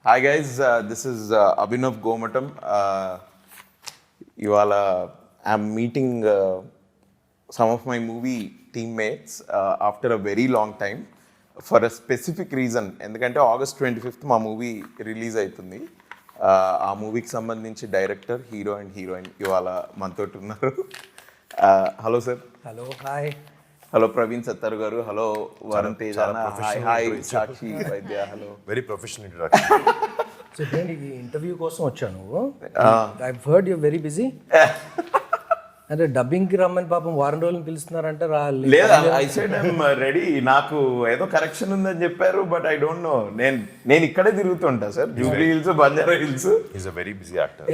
Hi guys, this is Abhinav Gomatam. I'm meeting some of my movie teammates after a very long time for a specific reason. ఎందుకంటే August 25th మా movie release అవుతుంది. ఆ మూవీకి సంబంధించి director, hero and heroine ఇవాళ మనతో ఉన్నారు. Hello sir. Hello, hi. Hello Praveen Sattaru గారు. హలో వరుణ్ తేజ్ అన్న. హాయ్ సాక్షి వైద్య. Hello. Very professional introduction. So ఏంటి ఈ ఇంటర్వ్యూ కోసం వచ్చాను. I heard you very busy. అంటే డబ్బింగ్కి రమ్మని పాపం వారం రోజులు పిలుస్తున్నారంటే లేదా? I said I'm ready. నాకు ఏదో కరెక్షన్ ఉందని చెప్పారు, బట్ ఐ డోంట్ నో. నేను ఇక్కడే తిరుగుతుంటా sir, Jubilee Hills, Banjara Hills. Is a very busy actor.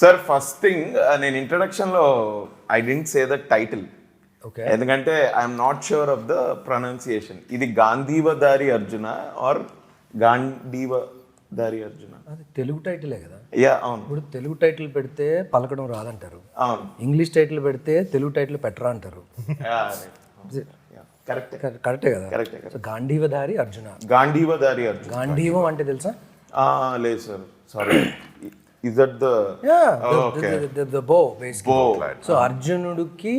Sir first thing, నేను ఇంట్రడక్షన్లో I didn't say the title. ఎందుకంటే I'm not sure of the pronunciation. ఇది గాంధీవధారి అర్జున ఆర్ గాంధీవధారి అర్జున? అది తెలుగు టైటిలే కదా. యా, అవును. ఇప్పుడు తెలుగు టైటిల్ పెడితే పలకడం రాదంటారు, అవును. ఇంగ్లీష్ టైటిల్ పెడితే తెలుగు టైటిల్ పెట్టరా అంటారు. కరెక్టే కదా. సో గాంధీవధారి అర్జున. గాంధీవధారి అర్జున. గాంధీవం అంటే తెలుసా? లేదు sir, sorry. Is that the the bow basically. So అర్జునుడికి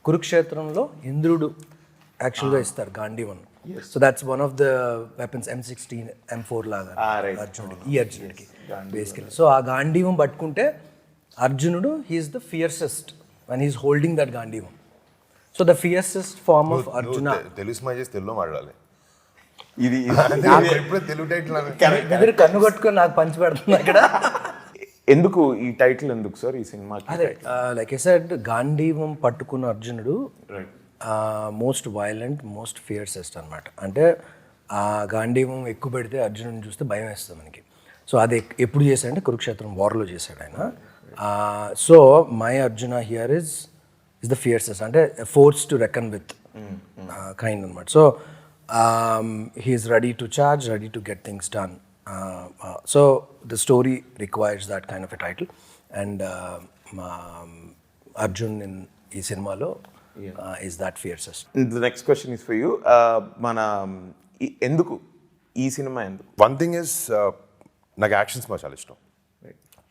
కురుక్షేత్రంలో ఇంద్రుడు యాక్చువల్గా ఇస్తారు గాంధీవం. So that's one of the weapons. M16 M4 లాగా అర్జునుడికి, ఈ అర్జునుడికి బేసికలీ. సో ఆ గాంధీవం పట్టుకుంటే అర్జునుడు he's the fiercest when he's holding that గాంధీవం. So the fiercest form of Arjuna. Telugu స్మా చేసి తెలుగులో మాట్లాడాలి. ఇది ఎప్పుడు తెలుగు టైటిల్ మీరు కన్ను కట్టుకొని నాకు పంచి పెడుతుంది అక్కడ. ఎందుకు ఈ టైటిల్ ఎందుకు సార్ ఈ సినిమాకి? అదే లైక్ ఐ సెడ్, గాంధీవం పట్టుకున్న అర్జునుడు మోస్ట్ వైలెంట్, మోస్ట్ ఫియర్సెస్ట్ అనమాట. అంటే ఆ గాంధీవం ఎక్కువ పెడితే అర్జునుడిని చూస్తే భయం వేస్తుంది మనకి. సో అది ఎప్పుడు చేశాడంటే కురుక్షేత్రం వార్లో చేశాడు ఆయన. So my Arjuna here is the fiercest, అంటే force to reckon with kind అనమాట. So he is ready to charge, ready to get things done. So the story requires that kind of a title, and Arjun in ee cinemalo is that fiercest. The next question is for you. Mana enduku ee cinema enduku? One thing is నాకు actions మా చాలా ఇష్టం.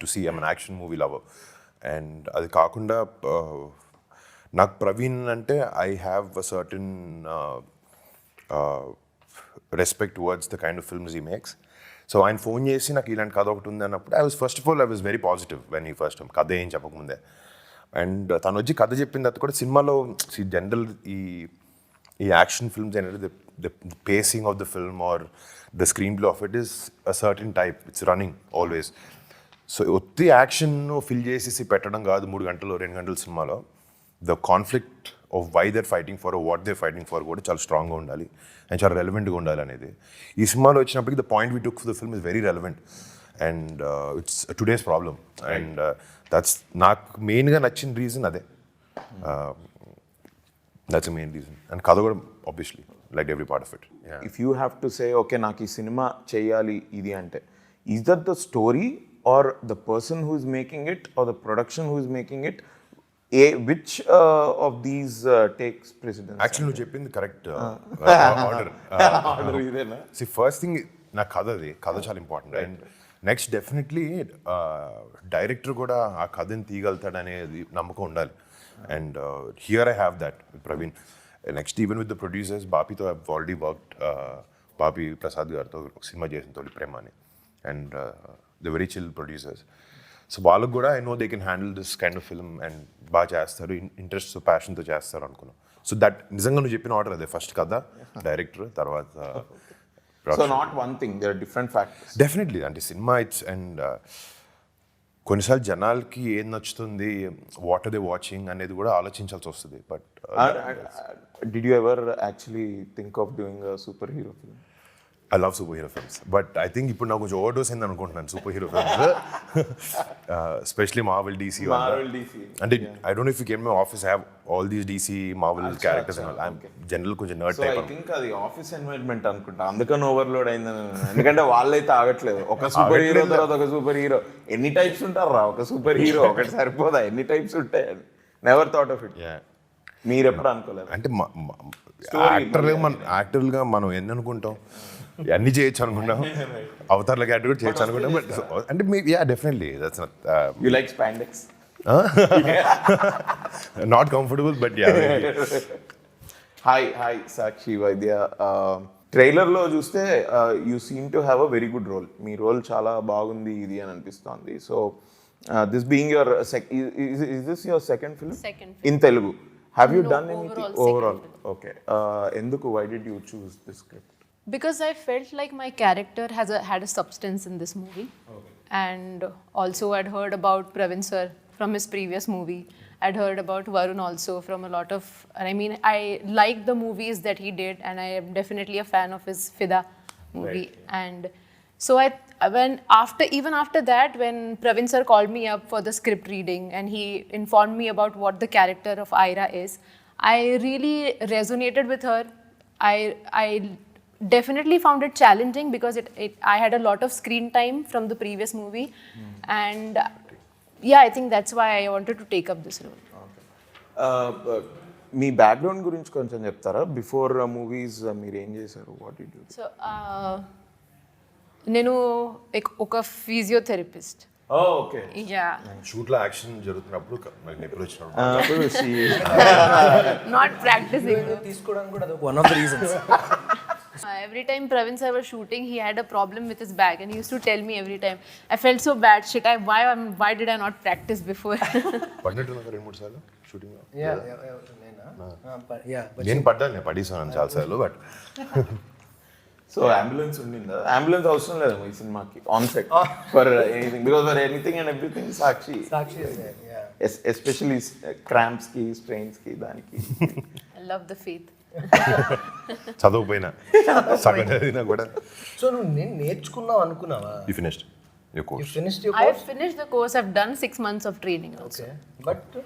To see I'm an action movie lover. And అది కాకుండా నాకు ప్రవీణ్ అంటే I have a certain respect towards the kind of films he makes. So ఆయన phone చేసి నాకు ఇలాంటి కథ ఒకటి ఉంది అన్నప్పుడు I was very positive when ఈ ఫస్ట్ కథ ఏం చెప్పకముందే. అండ్ తను వచ్చి కథ చెప్పిన తర్వాత కూడా సినిమాలో జనరల్ ఈ యాక్షన్ ఫిల్మ్స్ అనేది the pacing of the film or the screenplay of it is a certain type, it's running always. So ఒత్తి యాక్షన్ ఫిల్ చేసేసి పెట్టడం కాదు 3 గంటలు 2 గంటల సినిమాలో. The conflict of why they're fighting for, what they're fighting for కూడా చాలా స్ట్రాంగ్గా ఉండాలి అండ్ చాలా రెలవెంట్గా ఉండాలి అనేది. ఈ సినిమాలో వచ్చినప్పటికీ the point we took for the film is very relevant and it's today's problem. And that's నాకు మెయిన్గా నచ్చిన రీజన్ అదే. That's main reason. అండ్ కథ కూడా obviously like every part of it. If you have to say okay నాకు ఈ సినిమా చేయాలి ఇది అంటే, is that the story or the person who is making it or the production who is making it? Which of these takes precedence? Actually, నువ్వు చెప్పింది correct order. See first thing నాకు కథ చాలా important. And next definitely director కూడా ఆ కథని తీయగలుగుతాడు అనేది నమ్మకం ఉండాలి. And here I have that with Praveen. Next even with the producers, బాపీతో I already worked. Bapi Prasad గారితో ఒక సినిమా చేసిన తొలి ప్రేమ అని. And the very chill producers. So వాళ్ళకు కూడా I know they can handle this kind of film and బాగా చేస్తారు, ఇంట్రెస్ట్ ప్యాషన్తో చేస్తారు అనుకున్నాం. సో దట్ నిజంగా నువ్వు చెప్పిన ఆర్డర్ అదే, ఫస్ట్ కథ, డైరెక్టర్, తర్వాత. So not one thing, there are different factors. Definitely. అంటే సినిమా ఇట్స్ అండ్ కొన్నిసార్లు జనాలకి ఏం నచ్చుతుంది, వాట్ ఆర్ దే వాచింగ్ అనేది కూడా ఆలోచించాల్సి వస్తుంది. But did you ever actually think of doing a super hero film? I love superhero films, but I think ఇప్పుడు నాకు కొంచెం ఓవర్డోస్ అయింది అనుకుంటున్నాను super hero films, especially Marvel, DC. అంటే I don't know if you came my office, I have all these DC Marvel characters and I am general కొంచెం nerd type. I think అది office environment అనుకుంటా, అందుకని overload అయిందని. ఎందుకంటే వాళ్ళైతే ఆగట్లేదు, ఒక సూపర్ హీరో తర్వాత ఒక సూపర్ హీరో. ఎన్ని టైప్స్ ఉంటారు రా, ఒక సూపర్ హీరో ఒకటి సరిపోదా? ఎన్ని టైప్స్ ఉంటాయి? Never thought of it. మీరు ఎప్పుడు అనుకోలేదు? అంటే యాక్టర్లుగా మనం ఎన్ని అనుకుంటాం? అన్ని చేయొచ్చు అనుకున్నాం, అవతార్ల క్యారెక్టర్ కూడా చేయొచ్చు అనుకున్నాం. బట్ అంటే definitely that's you like spandex? Not comfortable but hi Sakshi Vaidya. ట్రైలర్లో చూస్తే you seem to have a very good role. మీ రోల్ చాలా బాగుంది ఇది అని అనిపిస్తోంది. So this being your is this your second film in Telugu? Have you done anything overall? Okay, ఎందుకు, why did you choose this script? Because I felt like my character had a substance in this movie. Okay. And also I'd heard about Praveen sir from his previous movie. I'd heard about Varun also from a lot of, I mean, I like the movies that he did, and I am definitely a fan of his Fida movie. Right. And so even after that, when Praveen sir called me up for the script reading and he informed me about what the character of Ira is, I really resonated with her. I definitely found it challenging because I had a lot of screen time from the previous movie. And I think that's why I wanted to take up this role. Me background గురించి కొంచెం చెప్తారా? Before movies మీరు ఏం చేశారు? What did you? So నేను ఒక physiotherapist. Okay. Yeah, షూట్లో action జరుగుతున్నప్పుడు ఎప్పుడు నాట్ ప్రాక్టీసింగ్ తీసుకోవడానికి కూడా one of the reasons. Every time Praveen sir was shooting, he had a problem with his back, and he used to tell me every time. I felt so bad. Shit, why did I not practice before? పడినట్టున్నా 2-3 సార్లు shooting. నేను పడ్డాను, పడేసాను చాలా సార్లు. But so ambulance ఉండిందా? Ambulance అవసరం లేదు ఈ సినిమాకి on set for anything, because for anything and everything Sakshi, especially cramps కి, స్ట్రెయిన్స్ కి, దానికి. I love the faith. చదవకపోయినా సగం చదివినా కూడా. సో నువ్వు నేను నేర్చుకున్నావు అనుకున్నావా? You finished your course. I've finished the course. I've done 6 months of training also. Okay.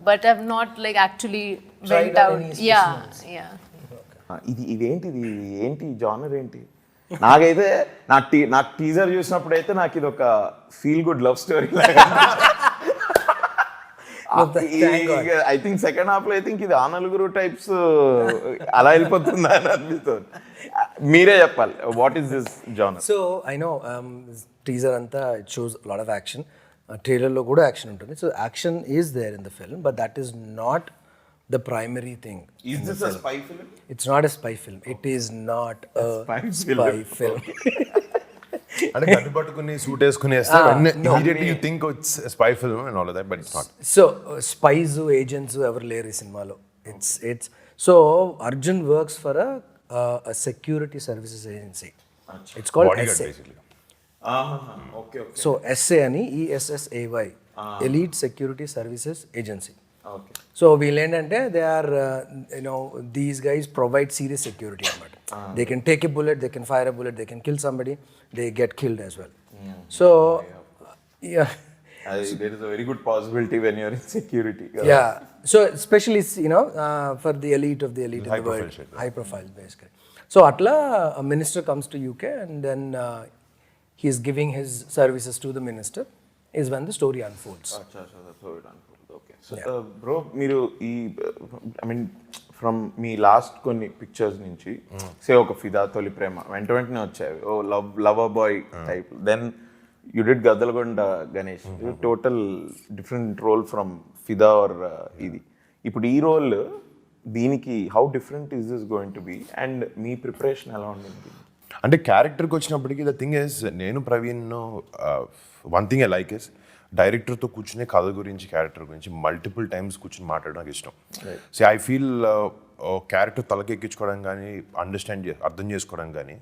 But I've not like actually Tried went out out. any Yeah. ఏంటి genre ఏంటి? నాకైతే నాకు టీజర్ చూసినప్పుడు అయితే నాకు ఇది ఒక ఫీల్ గుడ్ లవ్ స్టోరీ లాగా. ఐ థింక్ సెకండ్ హాఫ్ లో ఐ థింక్ ఇది ఆ నలుగురు టైప్స్ అలా వెళ్ళిపోతుందా అని అనిపిస్తుంది. మీరే చెప్పాలి, what is this genre? So I know teaser అంతా it shows lot of action. ట్రైలర్లో కూడా యాక్షన్ ఉంటుంది. So action is there in the film, but that is not the primary thing. Is this a spy film? It's not a spy film. It is not a spy film. అంటే gun పట్టుకుని suit వేసుకుని వేస్తే immediately you think it's spy film and all of that, but it's not. So spice agents ఎవరు లేరు ఈ సినిమాలో. It's so Arjun works for a security services agency. It's called SA. Okay. So SA అని ESSAY, Elite Security Services Agency. Okay. So వీళ్ళు ఏంటంటే they are these guys provide serious security అనమాట. They can take a bullet, they can fire a bullet, they can kill somebody, they get killed as well. So there is a very good possibility when you are in security. So especially for the elite of the elite in the world, high profile basically. So atla a minister comes to UK and then he is giving his services to the minister is when the story unfolds. So, bro, మీరు ఈ I mean from మీ last కొన్ని pictures నుంచి say ఒక ఫిదా, తొలి ప్రేమ వెంటనే వచ్చాయి, ఓ lover boy type. Then you did Gaddalakonda Ganesh, total different role from Fidaa or ఇది. ఇప్పుడు ఈ రోల్ దీనికి how different is this going to be and మీ ప్రిపరేషన్ ఎలా ఉండింది? అంటే క్యారెక్టర్కి వచ్చినప్పటికీ ద థింగ్ ఇస్, నేను Praveen one thing I like is డైరెక్టర్తో కూర్చునే కథ గురించి, క్యారెక్టర్ గురించి మల్టిపుల్ టైమ్స్ కూర్చుని మాట్లాడడం నాకు ఇష్టం. సో ఐ ఫీల్ క్యారెక్టర్ తలకెక్కించుకోవడం కానీ, అర్థం చేసుకోవడం కానీ,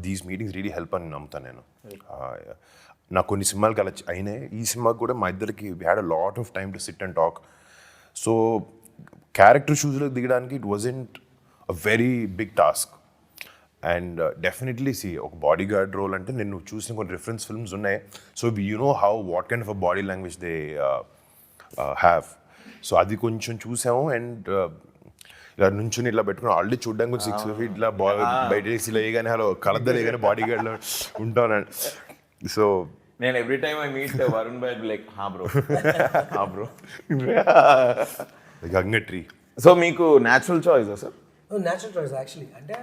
దీస్ మీటింగ్స్ రియలీ హెల్ప్ అని నమ్ముతాను నేను. నాకు కొన్ని సినిమాలకి అలా అయినాయి. ఈ సినిమాకి కూడా మా ఇద్దరికి we had a lot of time to sit and talk. So character షూస్లోకి దిగడానికి it wasn't a very big task. And definitely ఒక బాడీ గార్డ్ రోల్ అంటే నేను చూసిన కొన్ని రిఫరెన్స్ ఫిల్మ్స్ ఉన్నాయి. So you know what kind of a body language they have. So అది కొంచెం చూసాము. అండ్ ఇలా నుంచుని ఇట్లా పెట్టుకుని ఆల్రెడీ చూడడానికి కొంచెం 6 feet ఇట్లా బయట ఇలా వేయగానే హలో కలద్దలేగానే బాడీ గార్డ్లో ఉంటాను. సో నేను every time I meet Varun by like హా బ్రో గంగట్రీ. సో మీకు natural choice sir? Natural choice actually. అంటే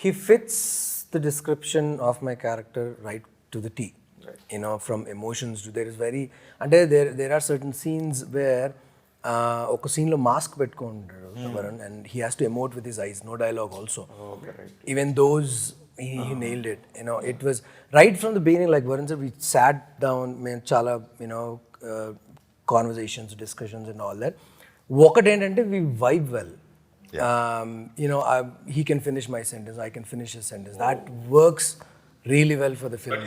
he fits the description of my character right to the T. You know, from emotions to there is very, and there are certain scenes where ఒక సీన్లో mask పెట్టుకుంటాడు Varun, and he has to emote with his eyes, no dialogue also. Even those he nailed it. You know, it was right from the beginning, like Varun said, we sat down, మేము చాలా conversations, discussions and all that. ఒకటి ఏంటంటే we vibe well. He can finish my sentence, I can finish his sentence. That works really well for the film.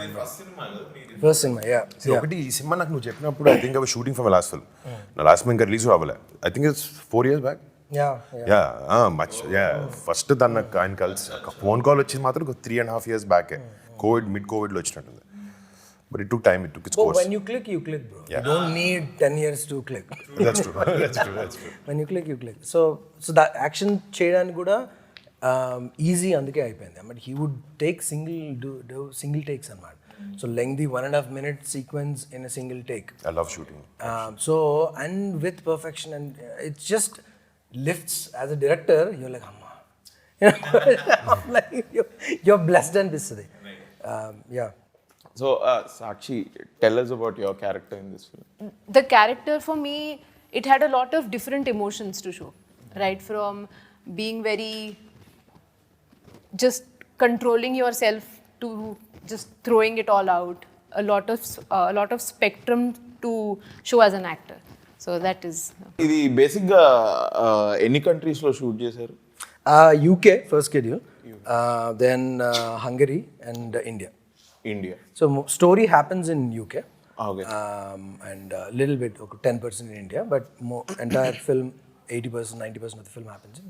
First cinema, yeah. See, ఒకటి ఈ cinema నాకు నువ్వు చెప్పినప్పుడు I think I was shooting for my last film. నా last film ఇంకా release అవ్వలే. I think it's 4 years back. First తన ఆయన కలిసి ఫోన్ కాల్ వచ్చింది మాత్రం 3.5 years బ్యాక్. మిడ్ కోవిడ్లో వచ్చినట్టుంది. But it took time, it took its course. But when you click, bro. Yeah. You don't need 10 years to click. That's true. That's true. When you click. So that action చేయడానికి కూడా easy అందుకే అయిపోయింది. But he would take single takes అన్నమాట. So lengthy 1.5 minute sequence in a single take. I love shooting. And with perfection, and it just lifts as a director. You're like, amma. I'm like, you're blessed and this today. Yeah. So, Sakshi, tell us about your character in this film. The character for me, it had a lot of different emotions to show, right? From being very just controlling yourself to just throwing it all out. A lot of spectrum to show as an actor. So that is. ఇది బేసిక్గా ఎన్ని కంట్రీస్లో shoot చేశారు? UK first schedule, then Hungary and India. So story happens in UK. Okay. And a little bit, 10% in India, but entire film 80%, 90% of the film happens in.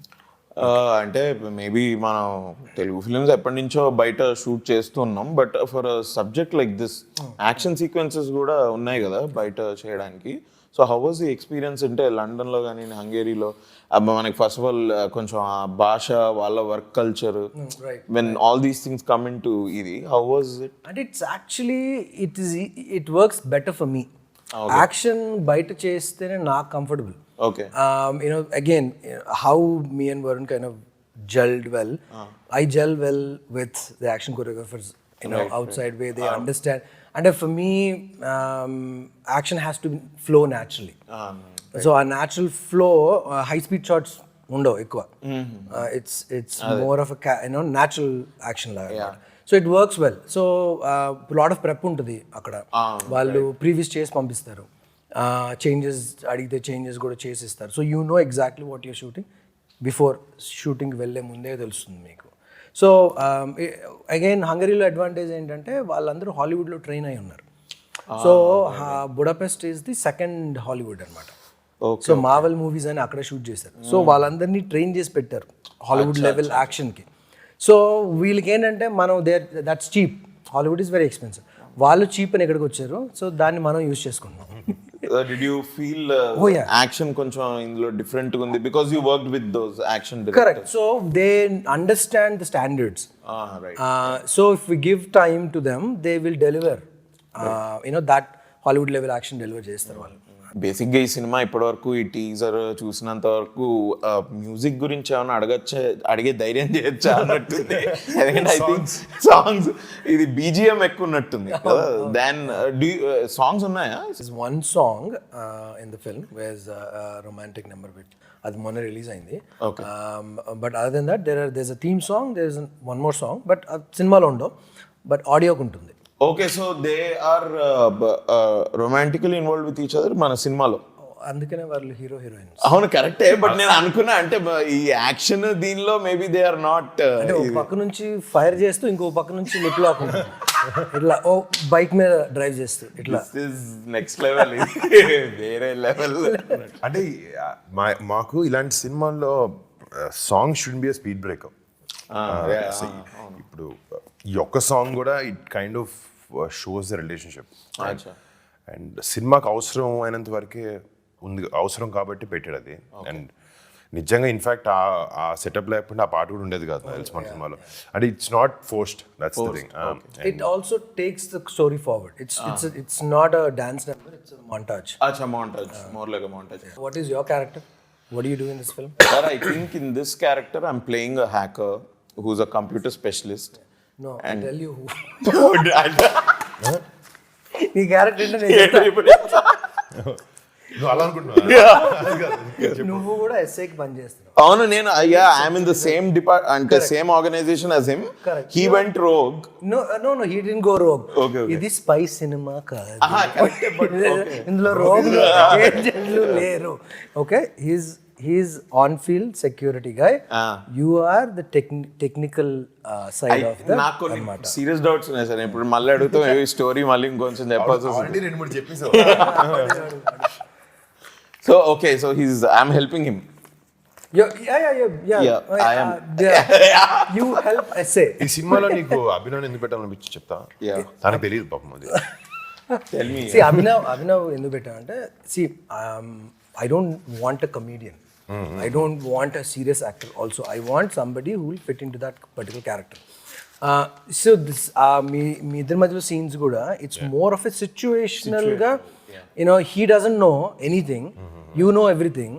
అంటే maybe మనం Telugu films ఎప్పటి నుంచో బయట షూట్ చేస్తున్నాం, but for subject like this action sequences కూడా ఉన్నాయి కదా బయట చేయడానికి. So how was the experience? అంటే లండన్లో కానీ హంగేరీలో మనకి ఫస్ట్ ఆఫ్ ఆల్ కొంచెం ఆ భాష, వాళ్ళ work culture, when all these things come into ఇది, how was it? And it's actually it works better for me. Action బయట చేస్తేనే నాకు comfortable. Okay. Again, how me and Varun kind of gelled well. I gel well with the action choreographers, outside where they understand. And for me, action has to flow naturally. Right. So a natural flow, high speed shots undo ekkuva. It's more of a natural action laga. Yeah. So it works well. So a lot of prep untadi akkada. Vallu previous chase pampistaru. Changes అడిగితే changes కూడా చేసిస్తారు. So you know exactly what you're shooting before షూటింగ్కి వెళ్ళే ముందే తెలుస్తుంది మీకు. So again హంగరీలో advantage ఏంటంటే వాళ్ళందరూ హాలీవుడ్లో ట్రైన్ అయి ఉన్నారు. So Budapest is the second Hollywood అనమాట. సో మార్వెల్ మూవీస్ అని అక్కడ షూట్ చేశారు. సో వాళ్ళందరినీ ట్రైన్ చేసి పెట్టారు హాలీవుడ్ లెవెల్ యాక్షన్కి. సో వీళ్ళకి ఏంటంటే మనం that's cheap. Hollywood is very expensive. వాళ్ళు చీప్ అని ఎక్కడికి వచ్చారు. సో దాన్ని మనం యూజ్ చేసుకుంటున్నాం. Did you feel action కొంచెం ఇందులో డిఫరెంట్ గా ఉంది because you worked with those action directors? Correct. So they understand the standards. Right. So if we give time to them, they will deliver. That Hollywood level action deliver చేస్తారు వాళ్ళు. బేసిక్గా ఈ cinema ఇప్పటివరకు ఈ teaser చూసినంత వరకు music గురించి ఏమైనా అడిగే ధైర్యం చేయొచ్చా అన్నట్టుంది. ఎందుకంటే ఐ థింక్ సాంగ్స్ ఇది బీజిఎం ఎక్కువ ఉన్నట్టుంది కదా. దాన్ సాంగ్స్ ఉన్నాయా? One song in the film where romantic number with అది మొన్న రిలీజ్ అయింది. But other than that there is a theme song, there is one more song, but సినిమాలో ఉండవు, బట్ ఆడియోకి ఉంటుంది. Okay, so they are romantically involve with each other మన సినిమాలో. అందుకనే వాళ్ళు హీరో హీరోయిన్. అవును, కరెక్టే. బట్ నేను అనుకున్నా అంటే ఈ యాక్షన్ దీనిలో మేబీ దే ఆర్ నాట్. అంటే ఒక పక్క నుంచి ఫైర్ చేస్తూ ఇంకో పక్క నుంచి లిప్ లాక్ ఇట్లా బైక్ మీద డ్రైవ్ చేస్తూ ఇట్లా నెక్స్ట్ లెవెల్, వేరే లెవెల్. అంటే మాకు ఇలాంటి సినిమాల్లో song should be a speed breaker. ఇప్పుడు ఈ ఒక్క సాంగ్ కూడా it kind of shows the relationship. And సినిమాకి అవసరం అయినంత వరకే ఉంది, అవసరం కాబట్టి పెట్టాడు అది. అండ్ నిజంగా ఇన్ఫాక్ట్ ఆ సెటప్ లేకపోతే ఆ పాట కూడా ఉండేది కాదు తెలుసు మన సినిమాలో. అంటే it's not forced, that's the thing. It also takes the story forward. It's not a dance number, it's a montage. Acha montage, more like a montage. What is your character? What do you do in this film? Sir, I think in this character I'm playing a hacker who's a computer specialist. No, I And tell you who. నీ character నువ్వు అలా అనుకుంటున్నా నువ్వు కూడా ఎస్ఐకి పని చేస్తున్నావు. అవును, నేను ఐఎమ్ ఇన్ ద సేమ్ అంటే same organization as him. Correct. He went rogue. No, he didn't go rogue. Okay. ఇది స్పై సినిమా కాదు. Okay. ఇందులో రోగ్ ఏజెంట్లు లేరు. Okay, he's on field security guy. You are the technical side of the నాకు కొన్ని serious doubts ఉన్నాయి sir. ఇప్పుడు మళ్ళీ అడుగుతాం ఈ స్టోరీ మళ్ళీ ఇంకొంచెం చెప్పాల్సి వస్తుంది. ఆల్రెడీ 2-3 చెప్పేసావు. So okay, so I'm helping him. Yeah. I am. You help essay. ఈ సినిమాలో నీకు అభినవ్ ఎందుకు పెట్టాలనిపించి చెప్తా. Yeah. తనకు తెలియదు పాపం అది. Tell me. See, Abhinav ఎందుకు పెట్టానంటే, I don't want a comedian. I don't want a serious actor also. I want somebody who will fit into that particular character. So this మీ ఇద్దరి మధ్యలో సీన్స్ కూడా it's more of a situational గా, he doesn't know anything, you know everything.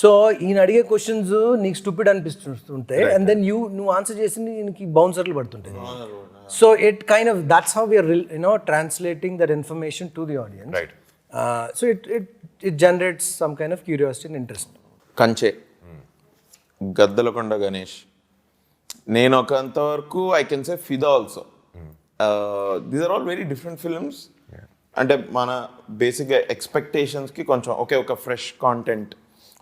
So ఈయన అడిగే questions నీకు stupid అనిపిస్తుంటాయి, and then నువ్వు answer చేసింది ఈయనకి బౌన్సర్లు పడుతుంటాయి. So it kind of that's how we're translating that information to the audience. Right. So it generates some kind of curiosity and interest. కంచె, గద్దలకొండ గణేష్, నేను ఒకంతవరకు I can say Fidaa also. These are all very different films. అంటే మన బేసిక్గా ఎక్స్పెక్టేషన్స్కి కొంచెం ఒక fresh content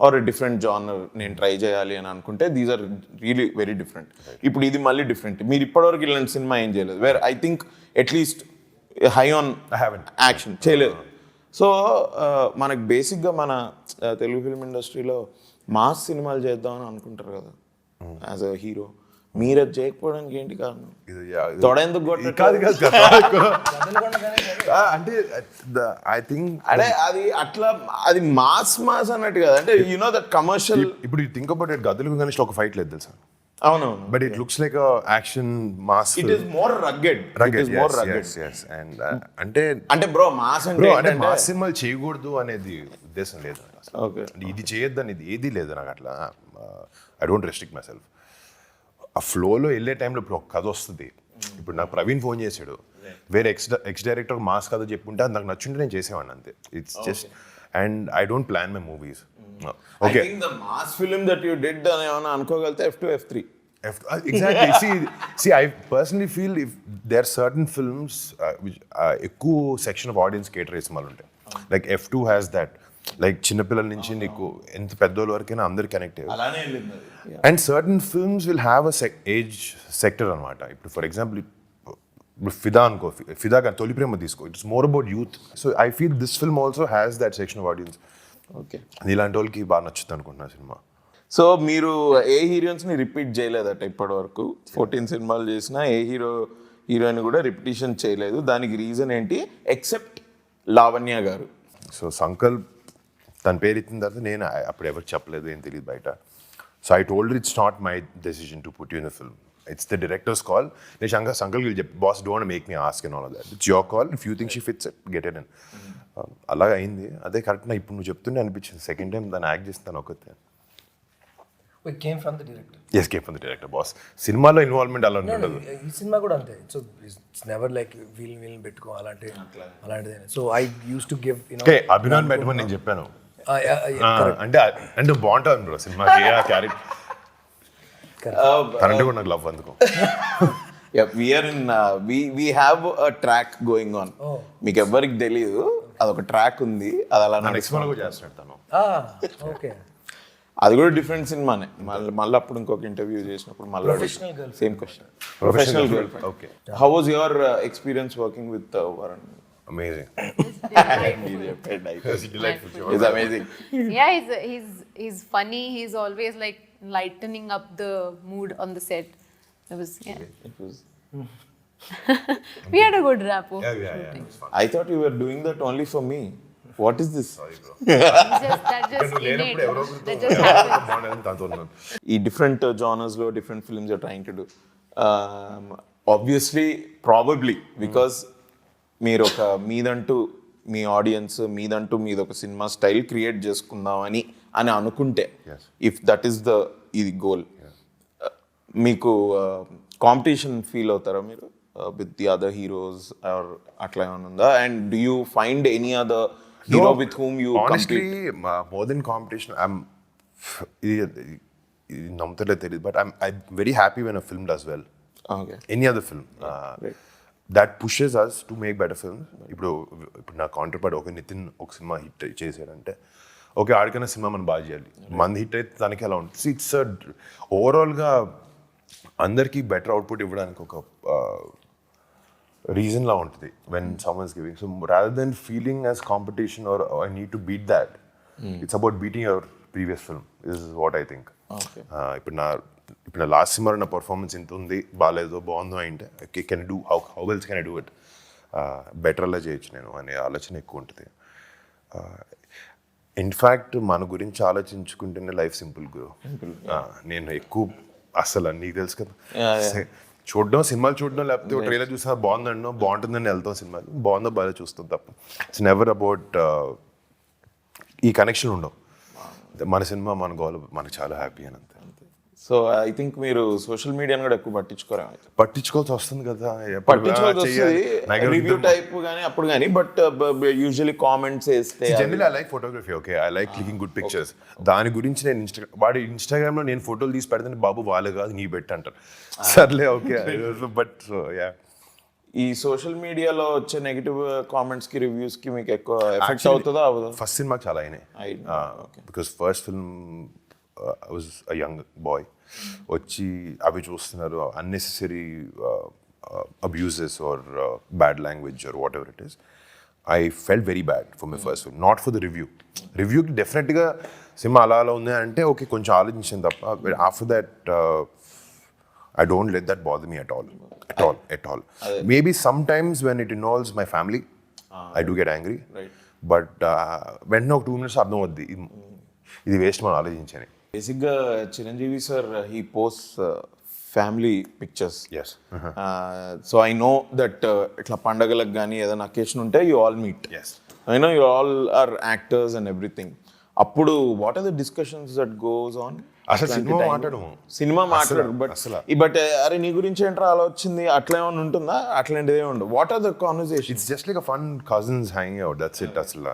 or different genre నేను try చేయాలి అని అనుకుంటే these are really very different. ఇప్పుడు ఇది మళ్ళీ డిఫరెంట్. మీరు ఇప్పటివరకు ఇలాంటి సినిమా ఏం చేయలేదు where I think at least high on action చేయలేదు. సో మనకు బేసిక్గా మన తెలుగు ఫిల్మ్ ఇండస్ట్రీలో మాస్ సినిమాలు చేద్దామని అనుకుంటారు కదా యాజ్ అ హీరో. మీరు అది చేయకపోవడానికి ఏంటి కారణం? తొడెందుకు అంటే ఐ థింక్ అదే అది అట్లా అది మాస్ అన్నట్టు కదా. అంటే యు నో దట్ కమర్షియల్. ఇప్పుడు థింక్ అబౌట్ ఇట్, గదులు గణేష్ ఒక ఫైట్ లేదు తెలుసా? అవునవును. But it looks like action mass. It is more rugged. అంటే బ్రో మాస్ అంటే మాస్ సినిమాలు చేయకూడదు అనేది ఉద్దేశం లేదు అసలు. ఓకే, ఇది చేయొద్దు అనేది ఏది లేదు నాకు. అట్లా I don't restrict my self. ఆ ఫ్లోలో వెళ్ళే టైంలో ఇప్పుడు ఒక కథ వస్తుంది. ఇప్పుడు నాకు ప్రవీణ్ ఫోన్ చేశాడు, వేరే ఎక్స్ డైరెక్టర్ మాస్ కథ చెప్పుంటే అది నాకు నచ్చుంటే నేను చేసేవాడిని అంతే. It's just and I don't plan my movies. Okay, the mass film that you did అని ఏమైనా అనుకోగలితే F2 F3. Exactly. See, I personally feel if there are certain films which ఎక్కువ సెక్షన్ ఆఫ్ ఆడియన్స్ కేటర్ చేసే వాళ్ళు ఉంటాయి. Like F2 has that. Like చిన్నపిల్లల నుంచి నీకు ఎంత పెద్దోళ్ళ వరకైనా అందరు కనెక్ట్ అయ్యారు. And certain films will have a age sector అనమాట. ఇప్పుడు ఫర్ ఎగ్జాంపుల్ ఫిదా అనుకో, ఫిదా కానీ తొలి ప్రేమ తీసుకో, it's more about youth. So I feel this film also has that section of audience. Okay, ఇలాంటి వాళ్ళకి బాగా నచ్చుతుంది అనుకుంటున్నా సినిమా. సో మీరు ఏ హీరోయిన్స్ని రిపీట్ చేయలేదట ఇప్పటి వరకు? 14 సినిమాలు చేసినా ఏ హీరోయిన్ కూడా రిపిటేషన్ చేయలేదు. దానికి రీజన్ ఏంటి ఎక్సెప్ట్ లావణ్య గారు? సో సంకల్ప్ తన పేరు ఇచ్చిన తర్వాత నేను అప్పుడు ఎవరికి చెప్పలేదు, ఏం తెలియదు బయట. So I told it's not my decision to put you in the film, it's the directors call. నేను సంకల్కి చెప్పి boss don't make me ask and all of that, it's your call, if you think she fits it get it in. అలాగ అయింది. అదే correct. నా ఇప్పుడు నువ్వు చెప్తుంటే అనిపించింది సెకండ్ టైం దాన్ని యాక్ట్ చేస్తాను ఒకతే. It came from the director. Yes, came from the director, boss. సినిమాలో ఇన్వాల్వ్మెంట్ అలా ఉండదు. ఈ సినిమా కూడా అంతే. So it's never like wheel పెట్టుకో అలాంటిది. So I used to give Abhinav పెట్టమని నేను చెప్పాను. అంటే బాగుంటుంది బ్రో సినిమాకి ఆ క్యారెక్టర్. తనంటే కూడా నాకు లవ్ అందుకో. we have a track going on. మీకు ఎవ్వరికి తెలియదు, అదొక ట్రాక్ ఉంది. అది అలా నెక్స్ట్ వన్ కూడా చేస్తాడు తను. ఓకే, అది కూడా డిఫరెంట్ సినిమానే. మళ్ళీ అప్పుడు ఇంకొక ఇంటర్వ్యూ చేసినప్పుడు మళ్ళీ same question. Professional girl friend. Okay, how was your experience working with Varun? Amazing. He's amazing. Yeah, he's funny. He's always like lightening up the mood on the set. It was. We had a good rapport. Yeah. I thought you were doing that only for me. What is this? Sorry bro. That just innate. That just happens. ఈ different జానర్స్లో different films you're trying to do. Obviously probably because మీరు ఒక మీదంటూ మీ audience మీదంటూ మీది ఒక cinema style create చేసుకుందామని అనుకుంటే, if that is the goal, మీకు competition feel అవుతారా మీరు with the other heroes or అట్లా ఏమైనా ఉందా? And do you find any other hero with whom you honestly more than competition ఇది నమ్ముతలే తెలియదు, but I very happy when a film does well. Okay. Any other film that pushes us to make better film. ఇప్పుడు నా counterpart ఒక నితిన్ ఒక సినిమా hit చేశాడంటే okay ఆడికైనా cinema మనం బాగా చేయాలి, మంది హిట్ అయితే దానికి ఎలా ఉంటుంది. ఇట్స్ ఓవరాల్గా అందరికీ బెటర్ అవుట్పుట్ ఇవ్వడానికి ఒక రీజన్ లా ఉంటుంది when someone's giving. So rather than feeling as competition or I need to beat that, it's about beating your previous film is what I think. ఇప్పుడు నా లాస్ట్ సినిమా నా performance ఇంత ఉంది, బాగాలేదో బాగుందో అంటే can do how wells can I do it, better అలా చేయొచ్చు నేను అనే ఆలోచన ఎక్కువ ఉంటుంది. ఇన్ఫ్యాక్ట్ మన గురించి ఆలోచించుకుంటేనే లైఫ్ సింపుల్ గ్రో. నేను ఎక్కువ అసలు నీకు తెలుసు కదా, చూడడం సినిమాలు చూడడం లేకపోతే ఒక ట్రైలర్ చూసా బాగుందన్నో బాగుంటుందని వెళ్తాం, సినిమాలు బాగుందో బాగా చూస్తాం తప్ప ఇట్స్ నెవర్ అబౌట్ ఈ కనెక్షన్ ఉండవు. మన సినిమా మన గోల్ మనకు చాలా హ్యాపీ అని అంతే. సో ఐ థింక్ మీరు సోషల్ మీడియాని కూడా ఎక్కువ పట్టించుకోవాల్సి వస్తుంది కదా, రివ్యూ టైప్ కానీ అప్పుడు కానీ, బట్ యూజువల్లీ కామెంట్స్ వేస్తే generally I like photography, okay I like clicking good pictures. దాని గురించి నేను వాడి ఇన్స్టాగ్రామ్లో నేను ఫోటోలు తీసి పెడితే బాబు వాళ్ళే కాదు నీ పెట్టి అంటారు, సర్లే ఓకే. బట్ యా ఈ సోషల్ మీడియాలో వచ్చే నెగిటివ్ కామెంట్స్ కి రివ్యూస్ కి మీకు ఎక్కువ ఎఫెక్ట్ అవుతుందా? ఫస్ట్ సినిమాకి చాలా అయినాయి, because first film I was a young boy, వచ్చి అవి చూస్తున్నారు unnecessary abuses or bad language or whatever it is. I felt very bad for my first film, not for the రివ్యూకి డెఫినెట్గా సినిమా అలా అలా ఉంది అంటే ఓకే కొంచెం ఆలోచించాను తప్ప, after that I don't let that bother me at all. Maybe sometimes when it involves my family, I do get angry. Right. But when no 2 minutes అర్థం అవుద్ది ఇది వేస్ట్ మనం ఆలోచించని. బేసిక్గా Chiranjeevi sir he post family pictures. Yes. So I know that ఇట్లా పండగలకు కానీ ఏదైనా అకేషన్ ఉంటే you all meet. Yes. I know you all are actors and everything. అప్పుడు what are the discussions that goes on? అసలు సినిమా మాట్లాడరు, బట్ అరే నీ గురించి ఏంట్రా అలా వచ్చింది అట్లా ఏమైనా ఉంటుందా? అట్లాంటిదే ఉండదు. What are the conversation? It's just like a fun cousins hanging out, that's it. అసలు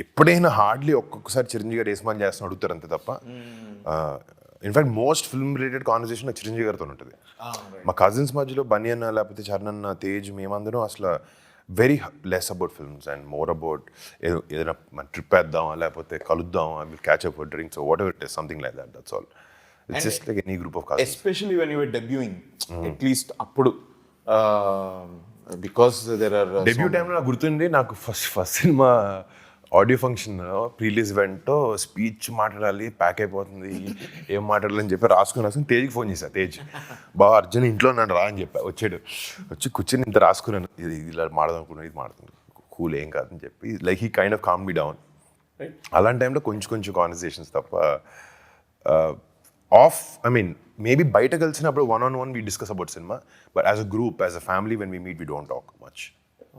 ఎప్పుడైనా హార్డ్లీ ఒక్కొక్కసారి చిరంజీవి గారు ఏస్మాన్ చేస్తున్న అడుగుతారు అంతే తప్ప, in fact most film related conversation Chiranjeevi గారితో ఉంటుంది. మా కజిన్స్ మధ్యలో బన్నీ అన్న లేకపోతే చరణ్ అన్న తేజ్ మేమందరం అసలు very less about films and more about ఏదైనా మన ట్రిప్ వేద్దామా లేకపోతే కలుద్దాం, I will catch up for drinks what ever it is, something like that, that's all. It's just like any group of cousins. Especially when you were debuting, at least అప్పుడు because there are debut టైంలో నాకు గుర్తుంది, నాకు first cinema audio function ప్రీలీజ్ event speech మాట్లాడాలి, pack అయిపోతుంది, ఏం మాట్లాడాలని చెప్పి రాసుకుని తేజ్కి ఫోన్ చేశాను. తేజ్ బాగా అర్జున్ ఇంట్లో నన్ను రా అని చెప్పా, వచ్చాడు. వచ్చి కూర్చొని ఇంత రాసుకున్నాను, ఇది ఇలా మాడదాం అనుకున్నాను, ఇది మాడుతుంది కూల్ ఏం కాదని చెప్పి like he kind of calm me down. అలాంటి టైంలో కొంచెం కాన్వర్సేషన్స్ తప్ప ఐ మీన్ మేబీ బయట కలిసినప్పుడు 1-on-1 we discuss about cinema, but as a group, as a family, when we meet, we don't talk much.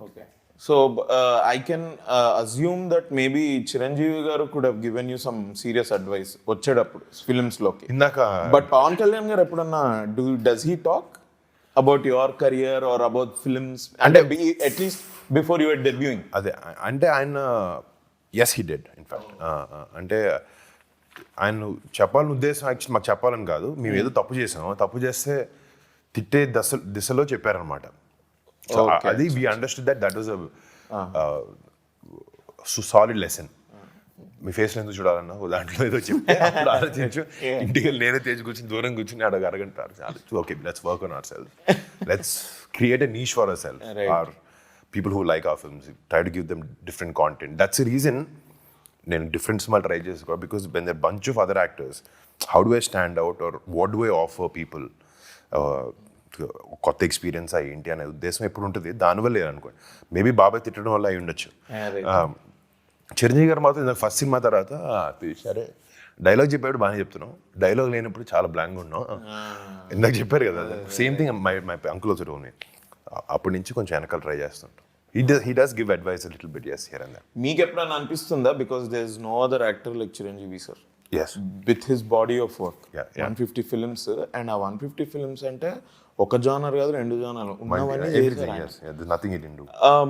Okay. So I can assume that maybe Chiranjeevi garu could have given you some serious advice వచ్చేటప్పుడు films లోకి. ఇందాక but Pawan Kalyan గారు ఎప్పుడన్నా does he talk about your career or about films, అంటే at least before you were debuting? అదే అంటే ఆయన yes he did in fact. అంటే ఆయన చెప్పాలని ఉద్దేశం యాక్చువల్ మాకు చెప్పాలని కాదు, మేము ఏదో తప్పు చేసాము, తప్పు చేస్తే తిట్టే దిశలో చెప్పారనమాట. సో అది we understood that was solid lesson. మీ ఫేస్లో ఎందుకు చూడాలన్నా దాంట్లో ఏదో చెప్పి ఆలోచించు, ఇంటికి వెళ్ళి నేనే తేజ్ కూర్చొని దూరం కూర్చొని అరగంట okay let's work on our self, let's create a niche for our self, or people who like our films, try to give them different content. That's a reason నేను డిఫరెంట్ సినిమాలు ట్రై చేసుకో, because when there bunch of other actors how do I stand out or what do I offer people, కొత్త experience ఏంటి అనే ఉద్దేశం ఎప్పుడు ఉంటుంది. దానివల్ల లేదనుకోండి, మేబీ బాబాయ్ తిట్టడం వల్ల అయి ఉండొచ్చు. చిరంజీవి గారు మాత్రం ఫస్ట్ సినిమా తర్వాత సరే డైలాగ్ చెప్పాడు బాగానే చెప్తున్నాం, డైలాగ్ లేనప్పుడు చాలా బ్లాంక్గా ఉన్నాం, ఇందాక చెప్పారు కదా same thing my uncle also told me. అప్పటి నుంచి కొంచెం వెనకాల ట్రై చేస్తుంటాం. He does give advice a little bit, yes, here and there. మీకు ఎప్పుడైనా అనిపిస్తుందా, because there is no other actor like Chiranjeevi sir, as with his body of work. Yeah, yeah. 150 films, and ఆ 150 films అంటే ఒక genre కాదు, 2 జానర్లు ఉన్నవన్నీ చేశారు ఆయన. నథింగ్ ఇట్ ఇండు.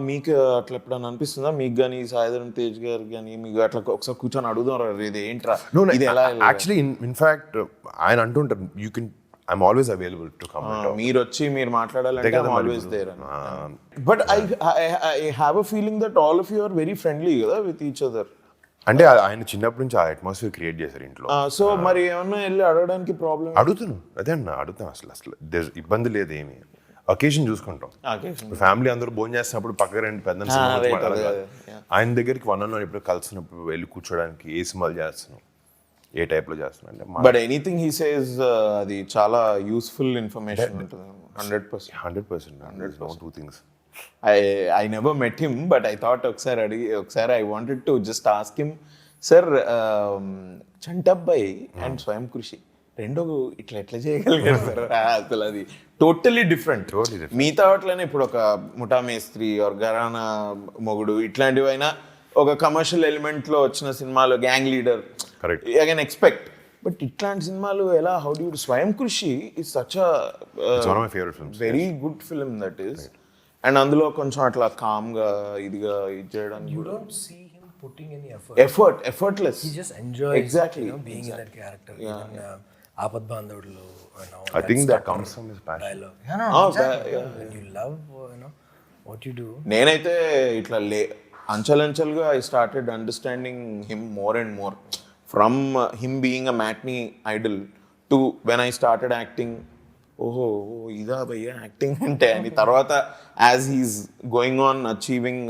మీకు అట్లా ఎప్పుడన్నా అనిపిస్తుందా మీకు కానీ సాయిధరం తేజ్ గారు కానీ మీకు అట్లా ఒకసారి కూర్చొని అడుగుదాం ఇది ఏంట్రా ఇది ఎలా యాక్చువల్లీ ఇన్ఫాక్ట్ ఆయన అంటుంటారు you can I'm always available to come. మీరు వచ్చి మీరు మాట్లాడాలంటే always there. But I have a feeling that all of you are very friendly కదా విత్ ఈచ్ అదర్. అంటే ఆయన చిన్నప్పటి నుంచి ఆ అట్మాస్ఫియర్ క్రియేట్ చేశారు ఇంట్లో. సో మరి ఏమన్నా వెళ్ళి అడగడానికి ప్రాబ్లం? అడుగుతాను అసలు ఇబ్బంది లేదు ఏమి. అకేషన్ చూసుకుంటాం. ఫ్యామిలీ అందరూ భోజనం చేస్తున్నప్పుడు పక్క రెండు పెద్ద ఆయన దగ్గరికి 1-on-1 ఇప్పుడు కలిసినప్పుడు వెళ్ళి కూర్చోడానికి ఏ సినిమాలు చేస్తున్నాం, ఏ టైప్ లో చేస్తున్నాం అంటే. బట్ ఎనీథింగ్ హీ సేస్ అది చాలా యూస్ఫుల్ ఇన్ఫర్మేషన్ ఉంటుంది. 100%. No two things. I never met him, but I thought ఒకసారి I wanted to just ask him, sir, Chantabbai and స్వయం కృషి రెండు ఎట్లా చేయగలిగారు సార్? అసలు అది టోటలీ డిఫరెంట్. మిగతా వాటిలోనే ఇప్పుడు ఒక ముఠా మేస్త్రి ఆర్ గరానా మొగుడు ఇట్లాంటివైనా ఒక కమర్షియల్ ఎలిమెంట్ లో వచ్చిన సినిమాలు, gang leader, I can expect. But ఇట్లాంటి సినిమాలు ఎలా, హౌ డు యు స్వయం కృషి is such a very good film that is. And అందులో కొంచెం అట్లా కామ్గా ఇదిగా ఇది చేయడానికి You don't see him putting any effortless. He just enjoys Exactly. being in that character. Even Aapat Bandhavadlo, I think that comes from his passion. dialogue. Exactly. When you love what you do. నేనైతే ఇట్లా అంచెలంచెలుగా I started understanding him more and more from him being a matinee idol to when I started acting. ఓహో ఇదా భయ్యా acting అంటే అని. తర్వాత as he's going on achieving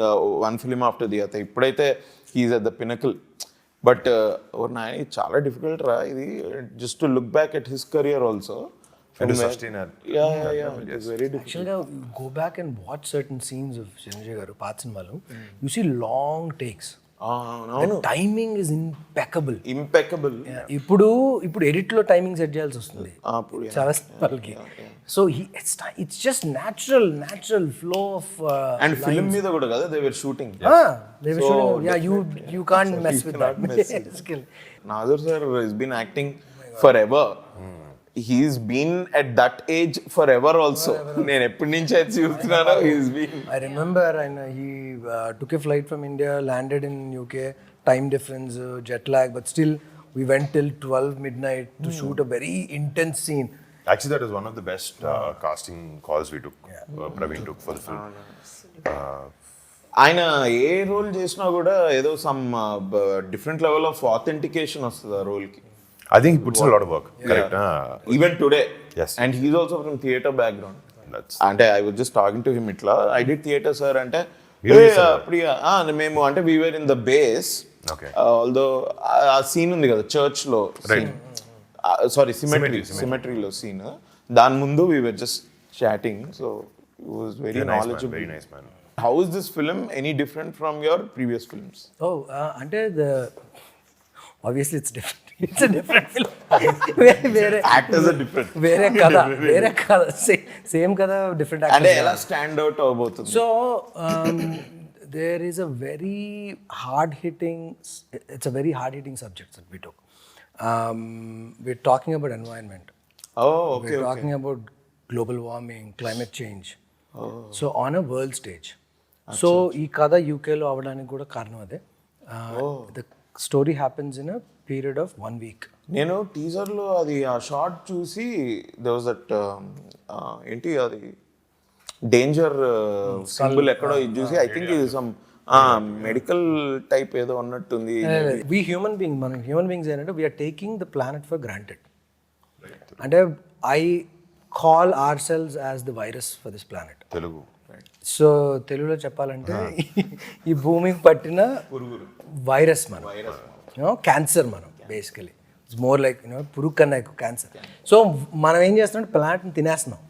one film after the other, ఇప్పుడైతే he's at the pinnacle. But నాయన చాలా difficult రా ఇది, just to look back at his career also. Actually, go back and watch certain scenes of Sanjay garu పాత సినిమాలు. You see long takes. The timing is impeccable. ఇప్పుడు edit లో timing set చేయాల్సి వస్తుంది చాలా సినిమాలకి. So it's just natural flow of and film మీద కూడా కదా they were shooting. Yeah, you can't mess with that skill. Nazar sir has been acting forever. He's been at that age forever also. నేను ఎప్పటి నుంచి అయితే చూస్తున్నానో he's been. I remember he took a flight from India, landed in UK, time difference, jet lag, but still we went till 12 midnight to shoot a very intense scene. Actually, that was one of the best casting calls we took. Praveen took for the film. ఆయన ఏ role చేసినా కూడా ఏదో some different level of authentication వస్తుంది ఆ రోల్కి. I think he puts a lot of work. Correct. Even today. Yes. And he's also from theatre background. అంటే I was just talking to him ఇట్లా, I did theatre sir అంటే మేము అంటే we were in the base. Okay. Although ఆ scene ఉంది కదా church లో scene, sorry సిమెట్రీలో scene, దాని ముందు we were just chatting, so he was very knowledgeable. Very nice man. How is this film any different from your previous films? అంటే obviously it's different. It's a different film. Actors are different. వేరే కథ same కథ different అంటే actors. ఎలా stand out అవబోతుంది? So there is a very hard-hitting subject that we took. We're talking about environment. Okay. We're talking about global warming, climate change. So on a world stage. So ఈ కథ యూకేలో అవడానికి కూడా కారణం అదే. The story happens in a period of 1 week. నేను టీజర్లో అది ఆ షార్ట్ చూసి there was that ఏంటి అది డేంజర్ సింబల్ ఎక్కడో ఇది చూసి ఐ థింక్ ఇది సమ్ మెడికల్ టైప్ ఏదో ఉన్నట్టుంది. We human beings ఏంటంటే we are taking the planet for granted. అంటే I call ourselves as the virus for this planet. Telugu. So తెలుగులో చెప్పాలంటే ఈ భూమికి పట్టిన వైరస్ మనం, క్యాన్సర్ మనం బేసికలీ. ఇట్స్ మోర్ లైక్ పురుగు కన్నా ఎక్కువ క్యాన్సర్. సో మనం ఏం చేస్తున్నాం, ప్లాంట్ని తినేస్తున్నాం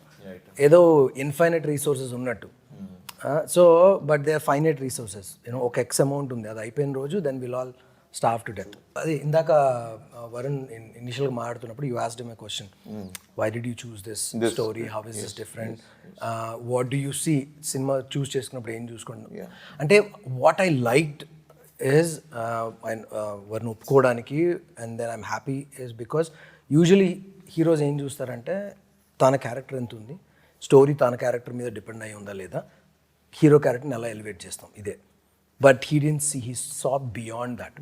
ఏదో ఇన్ఫైనైట్ రీసోర్సెస్ ఉన్నట్టు. So but they are finite resources, ఒక ఎక్స్ అమౌంట్ ఉంది, అది అయిపోయిన రోజు then will all starve to death. అది ఇందాక వరుణ్ ఇనిషియల్గా మాట్లాడుతున్నప్పుడు you asked him a question, why did you choose this story, how is this different, what do you see, సినిమా చూస్ చేసుకున్నప్పుడు ఏం చూసుకుంటాం అంటే వాట్ ఐ లైక్డ్ is వారిని ఒప్పుకోవడానికి and then I'm happy is because usually heroes ఏం చూస్తారంటే తన క్యారెక్టర్ ఎంత ఉంది, స్టోరీ తన క్యారెక్టర్ మీద డిపెండ్ అయి ఉందా లేదా, హీరో క్యారెక్టర్ని ఎలా ఎలివేట్ చేస్తాం ఇదే. But he didn't see, he saw beyond that.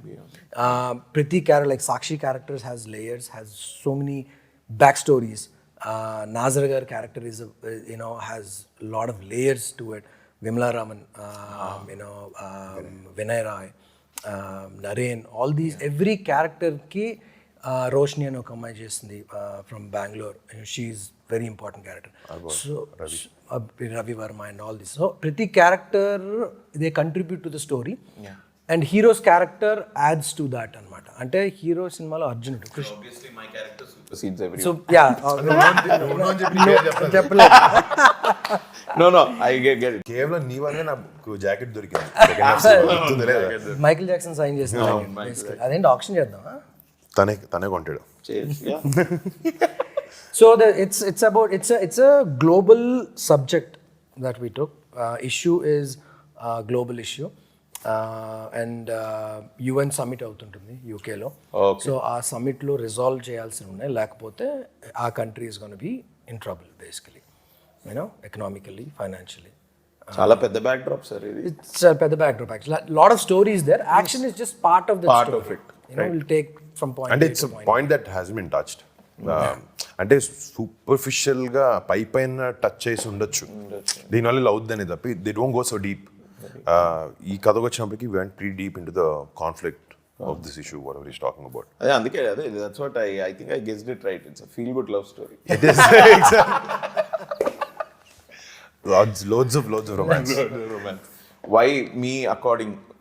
ప్రతి character like Sakshi characters has layers, has so many back stories. Nassar గారి character is has a lot of layers to it. Vimla Raman, Vinay Rai, Naren, all these, every character ki Roshni అని ఒక అమ్మాయి చేస్తుంది from Bengaluru, she's very important character. So Ravi Varma and all this. So ప్రతి character they contribute to the story and heroes character adds to that అనమాట. అంటే hero సినిమాలో అర్జునుడు so yeah చెప్పలేదు. No, I get it. కేవలం నీ వల్లే నాకు జాకెట్ దొరికింది. మైకిల్ జాక్సన్ సైన్ చేసిన అదేంటి ఆప్షన్ చేద్దామా? తనే కొంటాడు. Yeah. So it's a global subject that we took. Issue is global issue. And UN summit అవుతుంటుంది యూకేలో. సో ఆ సమ్మిట్లో రిజాల్వ్ చేయాల్సి ఉన్నాయి, లేకపోతే ఆ country is gonna be in trouble basically, economically, financially. చాలా పెద్ద బ్యాక్ డ్రాప్ సార్ ఇది. ఇట్స్ పెద్ద backdrop actually. Lot of stories there, action is just part of the story. Will take from point. అంటే it's point that has been touched. అంటే సూపర్ఫిషియల్గా పైన touch చేసి ఉండొచ్చు, దీనివల్ల ఇలా అవుద్దని తప్పి they don't go so deep. ఈ కథకు వచ్చినప్పటికీ we went pretty deep into the conflict of this issue, whatever he's talking about. అదే అందుకే that's what I think I guessed it right. It's a feel good love story. It is. loads of romance.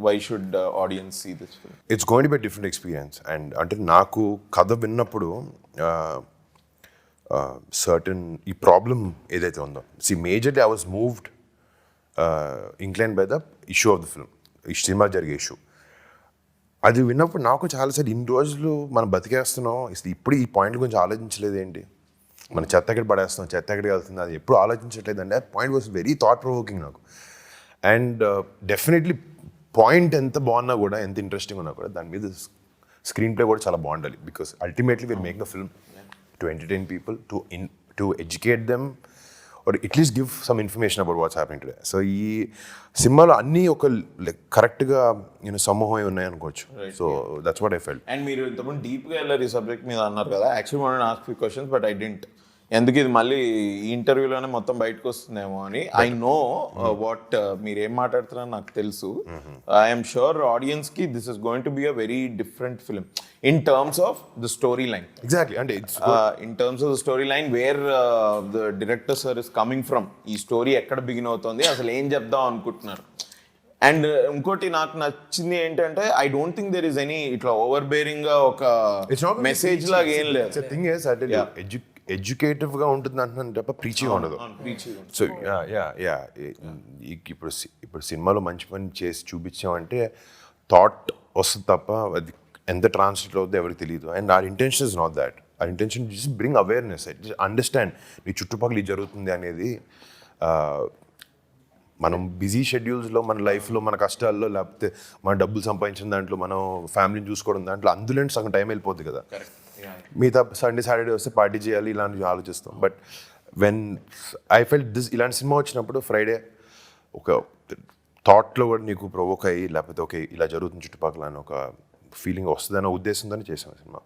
Why should audience see this film? It's going to be a different experience. And అంటే నాకు కథ విన్నప్పుడు certain ఈ problem ఏదైతే ఉందో, majorly I was moved, inclined by the issue of the film, ఈ cinema జరిగే issue. అది విన్నప్పుడు నాకు చాలాసార్లు ఇన్ని రోజులు మనం బతికేస్తున్నాం, ఇప్పుడు ఈ పాయింట్ గురించి ఆలోచించలేదు ఏంటి, మన చెత్త ఎక్కడ పడేస్తున్నాం, చెత్త ఎక్కడికి వెళ్తుంది, అది ఎప్పుడు ఆలోచించట్లేదు అంటే point was very thought provoking నాకు. అండ్ డెఫినెట్లీ పాయింట్ ఎంత బాగున్నా కూడా, ఎంత ఇంట్రెస్టింగ్ ఉన్నా కూడా, దాని మీద స్క్రీన్ ప్లే కూడా చాలా బాగుండాలి. Because ultimately will make the film to entertain people, to educate them, or at least give some information about what's happening today. So ఈ సినిమాలో అన్నీ ఒక కరెక్ట్గా సమూహం ఉన్నాయి అనుకోవచ్చు. So that's what I felt. And మీరు ఇంతకుముందు డీప్గా వెళ్ళారు ఈ సబ్జెక్ట్ మీద అన్నారు కదా. Actually want to ask few questions but I didn't, ఎందుకు ఇది మళ్ళీ ఈ ఇంటర్వ్యూలోనే మొత్తం బయటకు వస్తుందేమో అని. ఐ నో వాట్ మీరు ఏం మాట్లాడుతున్నారో నాకు తెలుసు. ఐఎమ్ షూర్ ఆడియన్స్ కి this is going to be a very different film in terms of the story line. Exactly. అంటే in terms of the story line where the director sir is coming from, ఈ story ఎక్కడ begin అవుతుంది, అసలు ఏం చెప్దాం అనుకుంటున్నారు. And ఇంకోటి నాకు నచ్చింది ఏంటంటే I don't think there is any ఇట్లా ఓవర్ బేరింగ్ గా ఒక మెసేజ్ లాగా ఏం లేదు. ఎడ్యుకేటివ్గా ఉంటుంది అంటున్నాను తప్ప ప్రీచిగా ఉండదు. సో ఇప్పుడు సినిమాలో మంచి పని చేసి చూపించామంటే థాట్ వస్తుంది తప్ప అది ఎంత ట్రాన్స్లేట్ అవుతుందో ఎవరికి తెలియదు. And our intention is not that. Our intention just bring awareness, understand నీ చుట్టుపక్కల ఇది జరుగుతుంది అనేది. మనం బిజీ షెడ్యూల్స్లో, మన లైఫ్లో, మన కష్టాల్లో, లేకపోతే మన డబ్బులు సంపాదించిన దాంట్లో, మనం ఫ్యామిలీని చూసుకోవడం దాంట్లో, అందులో సగం టైం వెళ్ళిపోద్ది కదా. మిగతా సండే సాటర్డే వస్తే పార్టీ చేయాలి ఇలాంటివి ఆలోచిస్తాం. But when I felt this, ఇలాంటి సినిమా వచ్చినప్పుడు ఫ్రైడే ఒక థాట్లో కూడా నీకు ప్రొవోక్ అయ్యి, లేకపోతే ఓకే ఇలా జరుగుతుంది చుట్టుపక్కల అని ఒక ఫీలింగ్ వస్తుందన్న ఉద్దేశంతోనే చేసాం cinema.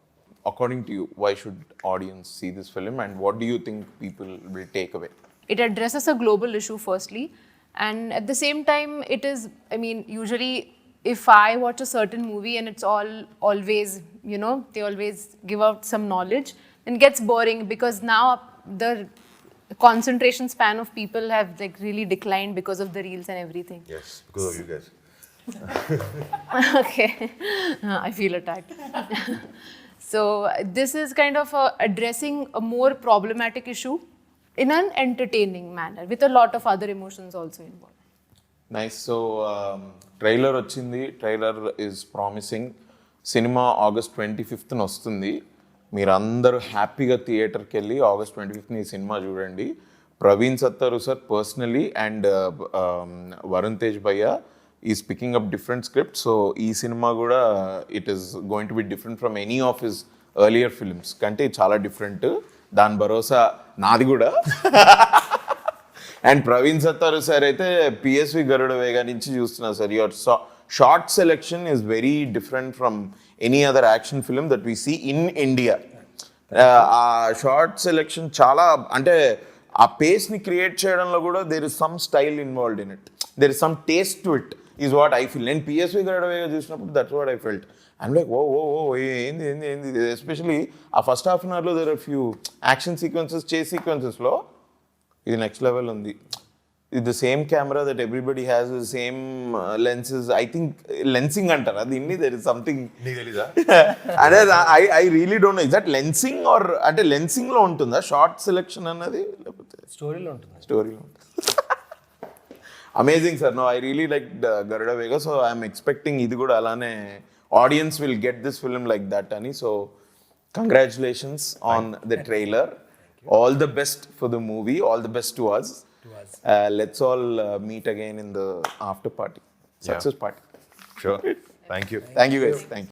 According to you, why should audience see this film and what do you think people will take away? It addresses a global issue firstly, and at the same time it is, I mean, usually if I watch a certain movie and it's always, they always give out some knowledge, then it gets boring because now the concentration span of people have like really declined because of the reels and everything. Yes, because of you guys. Okay. I feel attacked. So this is kind of addressing a more problematic issue in an entertaining manner with a lot of other emotions also involved. Nice. So trailer వచ్చింది. Trailer is promising. సినిమా August 25th వస్తుంది. మీరు అందరూ హ్యాపీగా థియేటర్కి వెళ్ళి August 25th ఈ సినిమా చూడండి. Praveen Sattaru sir personally and Varun Tej భయ్య is picking up different script. So ఈ సినిమా కూడా it is going to be different from any of his earlier films కంటే చాలా డిఫరెంట్. దాని భరోసా నాది కూడా. అండ్ ప్రవీణ్ సత్తారు సార్ అయితే పిఎస్వి గరుడ వేగా నుంచి చూస్తున్నా సార్. Your shot selection is very different from any other action film that we see in India. ఆ షార్ట్ సెలెక్షన్ చాలా అంటే ఆ పేస్ని క్రియేట్ చేయడంలో కూడా there is some style involved in it, there is some taste to it is what I feel. నేను PSV Garuda Vega చూసినప్పుడు that's what I felt. I'm like oh oh oh ఏంది ఏంది ఏంది. ఎస్పెషలీ ఆ ఫస్ట్ హాఫ్ అన్ అవర్లో there are few action sequences, chase సీక్వెన్సెస్లో ఇది next level ఉంది. ఇది the same camera that everybody has, the same lenses. I think lensing అంటారా దీన్ని? There is something. నీకు తెలీదా? అదే I really don't know. Is that lensing or అంటే లెన్సింగ్లో ఉంటుందా షార్ట్ సెలెక్షన్ అన్నది, లేకపోతే స్టోరీలో ఉంటుంది. స్టోరీలో ఉంటుంది? Amazing sir. No, I really like Garuda Vega. So I'm expecting ఇది కూడా అలానే audience will get this film like that అని. So congratulations on the trailer. All the best for the movie. All the best to us. Let's all meet again in the after party, success party. Sure. Thank you. Thank you guys. Thank you.